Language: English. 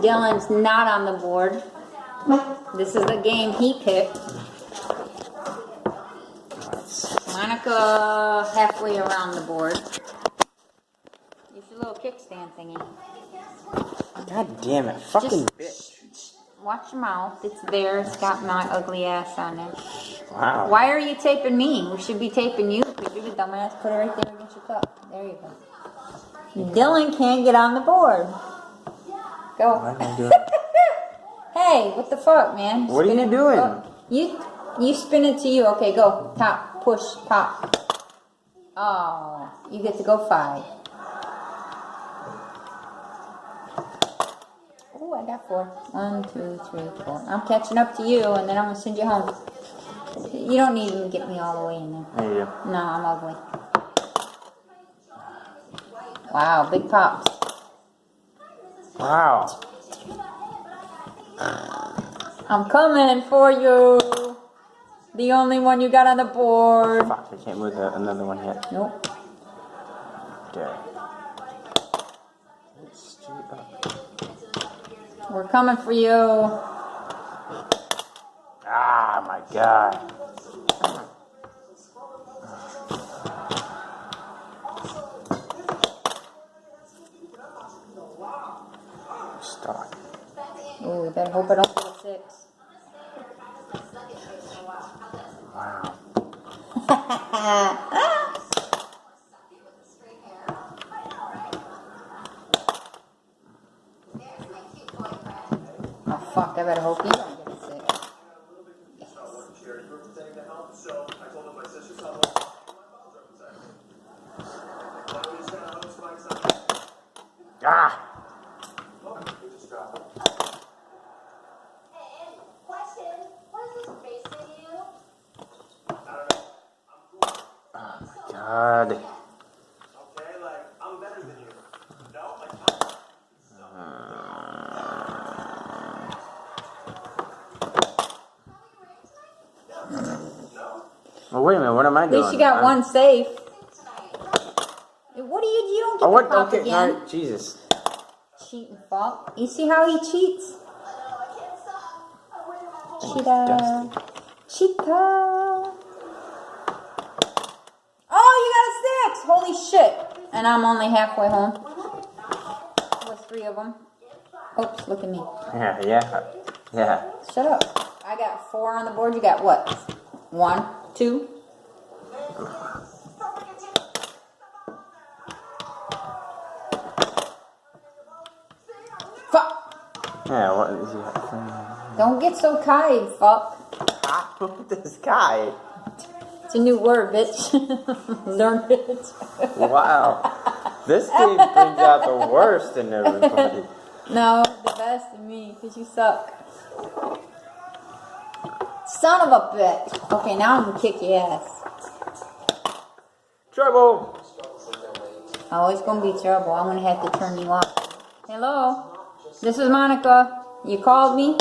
Dylan's not on the board. This is the game he picked. Monica halfway around the board. Use your little kickstand thingy. God damn it. Fucking bitch. Watch your mouth. It's there. It's got my ugly ass on there. Wow. Why are you taping me? We should be taping you because you're the dumbass. Put it right there against your cup. There you go. Dylan can't get on the board. Go. What am I doing? Hey, what the fuck, man? What are you doing? You spin it to you. Okay, go. Top. Push. Pop. Oh, you get to go 5. Oh, I got 4. 1, 2, 3, 4. I'm catching up to you, and then I'm gonna send you home. You don't need to get me all the way in there. There you go. No, I'm ugly. Wow, big pops. Wow. I'm coming for you. The only one you got on the board. Fuck, I can't move another one yet. Nope. Okay. Straight up. We're coming for you. Ah, my God. Stop. Oh, we better hope I don't get a 6. Wow. Oh, fuck, I better hope you don't get a 6. Ah! God. Okay, like, I'm better than you. No, like, Well, wait a minute. What am I At doing? least you got one safe. What do you don't get Oh, the what? pop Okay, again. alright. Jesus. Cheating fuck. You see how he cheats? Cheetah. Dusty. Cheetah. Oh, you got a 6! Holy shit. And I'm only halfway home. With 3 of them. Oops, look at me. Yeah. Shut up. I got 4 on the board. You got what? 1, 2. Fuck. Yeah, what is he? Don't get so kind, fuck. This guy. It's a new word, bitch. Learn it. Wow. This game brings out the worst in everybody. No, the best in me, because you suck. Son of a bitch. Okay, now I'm going to kick your ass. Trouble. Oh, it's going to be trouble. I'm going to have to turn you off. Hello? This is Monica. You called me?